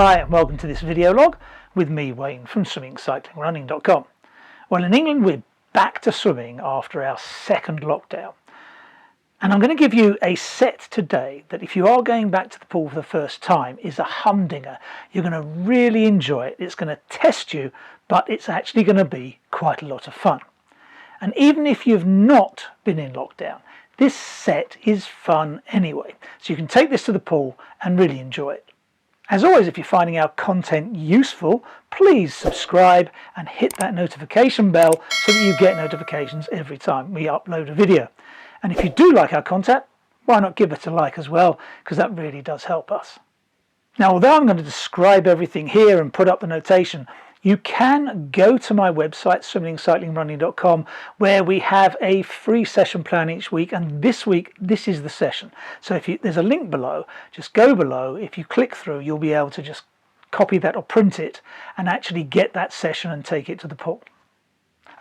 Hi and welcome to this video log with me, Wayne, from swimmingcyclingrunning.com. Well, in England we're back to swimming after our second lockdown. And I'm going to give you a set today that if you are going back to the pool for the first time is a humdinger. You're going to really enjoy it. It's going to test you, but it's actually going to be quite a lot of fun. And even if you've not been in lockdown, this set is fun anyway. So you can take this to the pool and really enjoy it. As always, if you're finding our content useful, please subscribe and hit that notification bell so that you get notifications every time we upload a video. And if you do like our content, why not give it a like as well, because that really does help us. Now, although I'm going to describe everything here and put up the notation, you can go to my website, swimmingcyclingrunning.com, where we have a free session plan each week, and this week, this is the session. So there's a link below, just go below. If you click through, you'll be able to just copy that or print it and actually get that session and take it to the pool.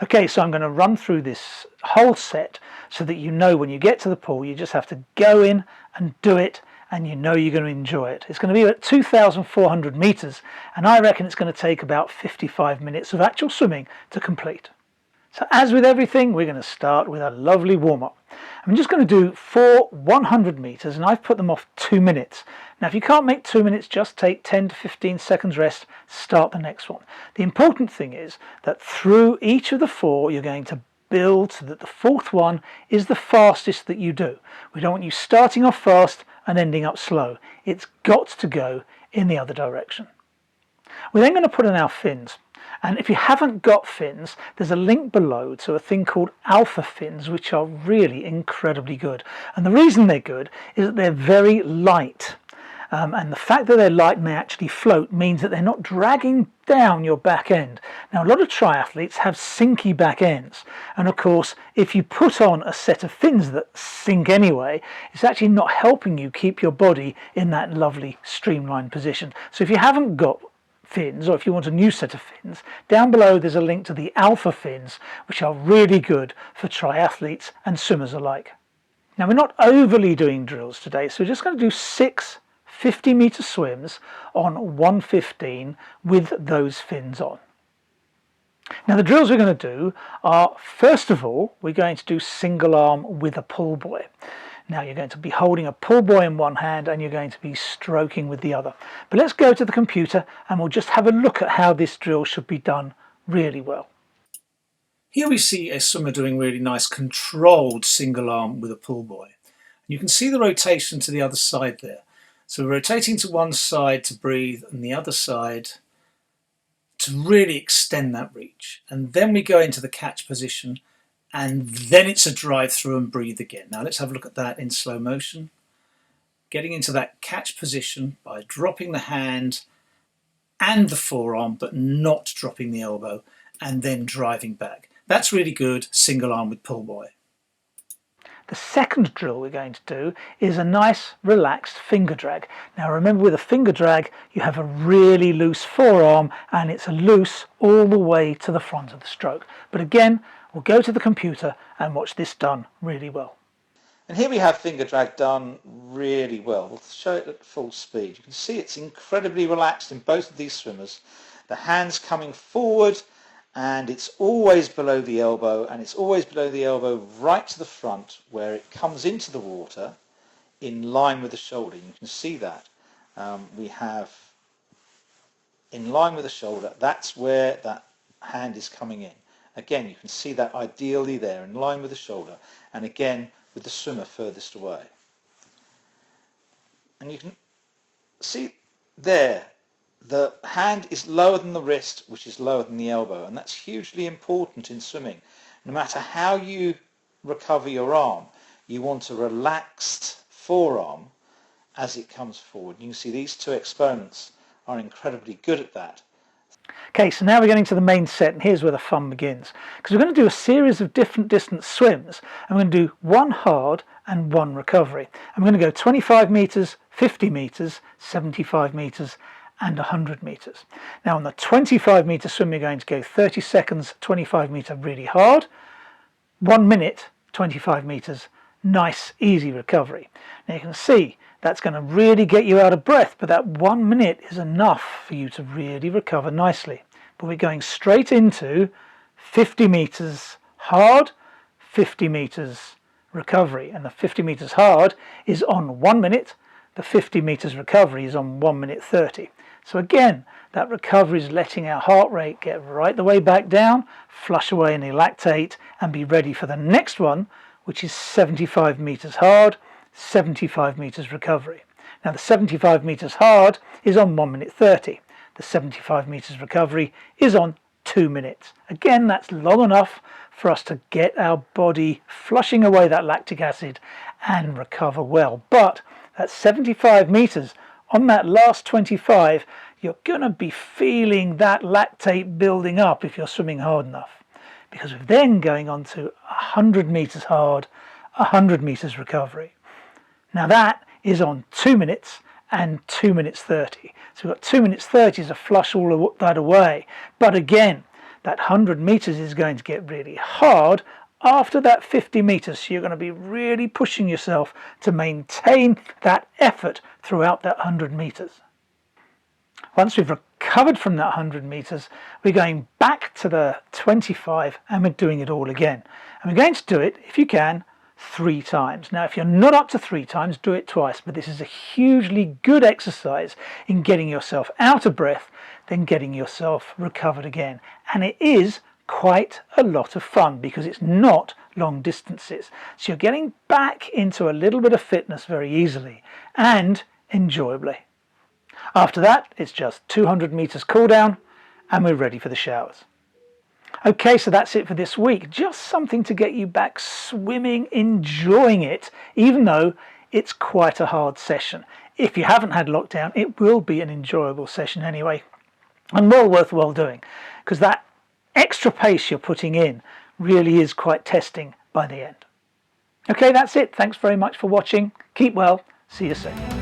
Okay, so I'm going to run through this whole set so that you know when you get to the pool, you just have to go in and do it, and you know you're going to enjoy it. It's going to be at 2,400 meters, and I reckon it's going to take about 55 minutes of actual swimming to complete. So as with everything, we're going to start with a lovely warm-up. I'm just going to do 4 100 meters, and I've put them off 2 minutes. Now, if you can't make 2 minutes, just take 10 to 15 seconds rest, start the next one. The important thing is that through each of the 4, you're going to build so that the 4th one is the fastest that you do. We don't want you starting off fast and ending up slow. It's got to go in the other direction. We're then going to put on our fins. And if you haven't got fins, there's a link below to a thing called Alpha fins, which are really incredibly good. And the reason they're good is that they're very light. And the fact that they're light and they actually float means that they're not dragging down your back end. Now, a lot of triathletes have sinky back ends. And of course, if you put on a set of fins that sink anyway, it's actually not helping you keep your body in that lovely streamlined position. So if you haven't got fins, or if you want a new set of fins, down below there's a link to the Alpha fins, which are really good for triathletes and swimmers alike. Now, we're not overly doing drills today, so we're just going to do 6 50-meter swims on 115 with those fins on. Now, the drills we're going to do are, first of all, we're going to do single arm with a pull buoy. Now, you're going to be holding a pull buoy in one hand and you're going to be stroking with the other. But let's go to the computer and we'll just have a look at how this drill should be done really well. Here we see a swimmer doing really nice controlled single arm with a pull buoy. You can see the rotation to the other side there. So we're rotating to one side to breathe and the other side to really extend that reach. And then we go into the catch position and then it's a drive through and breathe again. Now let's have a look at that in slow motion. Getting into that catch position by dropping the hand and the forearm but not dropping the elbow and then driving back. That's really good single arm with pull buoy. The second drill we're going to do is a nice relaxed finger drag. Now remember, with a finger drag you have a really loose forearm and it's loose all the way to the front of the stroke. But again, we'll go to the computer and watch this done really well. And here we have finger drag done really well. We'll show it at full speed. You can see it's incredibly relaxed in both of these swimmers. The hands coming forward and it's always below the elbow, and it's always below the elbow right to the front where it comes into the water in line with the shoulder. You can see that. We have in line with the shoulder, that's where that hand is coming in. Again, you can see that ideally there in line with the shoulder, and again with the swimmer furthest away. And you can see there the hand is lower than the wrist, which is lower than the elbow, and that's hugely important in swimming. No matter how you recover your arm, you want a relaxed forearm as it comes forward. You can see these 2 exponents are incredibly good at that. Okay, so now we're getting to the main set, and here's where the fun begins. Because we're going to do a series of different distance swims, and we're going to do 1 hard and 1 recovery. And we're going to go 25 meters, 50 meters, 75 meters, and 100 meters. Now on the 25 meter swim, we're going to go 30 seconds, 25 meter really hard, 1 minute, 25 meters, nice easy recovery. Now you can see That's going to really get you out of breath, but that 1 minute is enough for you to really recover nicely. But we're going straight into 50 meters hard, 50 meters recovery, and the 50 meters hard is on 1 minute, the 50 meters recovery is on 1 minute 30. So again, that recovery is letting our heart rate get right the way back down, flush away any lactate, and be ready for the next one, which is 75 meters hard, 75 meters recovery. Now the 75 meters hard is on 1 minute 30. The 75 meters recovery is on 2 minutes. Again, that's long enough for us to get our body flushing away that lactic acid and recover well. But at 75 meters, on that last 25, you're going to be feeling that lactate building up if you're swimming hard enough. Because we're then going on to 100 meters hard, 100 meters recovery. Now that is on 2 minutes and 2 minutes 30. So we've got 2 minutes 30 to flush all of that away. But again, that 100 meters is going to get really hard after that 50 meters. So you're going to be really pushing yourself to maintain that effort throughout that 100 meters. Once we've recovered from that 100 meters, we're going back to the 25 and we're doing it all again. And we're going to do it, if you can, 3 times. Now, if you're not up to 3 times, do it twice, but this is a hugely good exercise in getting yourself out of breath, then getting yourself recovered again. And it is quite a lot of fun because it's not long distances. So you're getting back into a little bit of fitness very easily and enjoyably. After that, it's just 200 meters cool down and we're ready for the showers. Okay, so that's it for this week. Just something to get you back swimming, enjoying it, even though it's quite a hard session. If you haven't had lockdown, it will be an enjoyable session anyway, and well worthwhile doing, because that extra pace you're putting in really is quite testing by the end. Okay, that's it. Thanks very much for watching. Keep well. See you soon.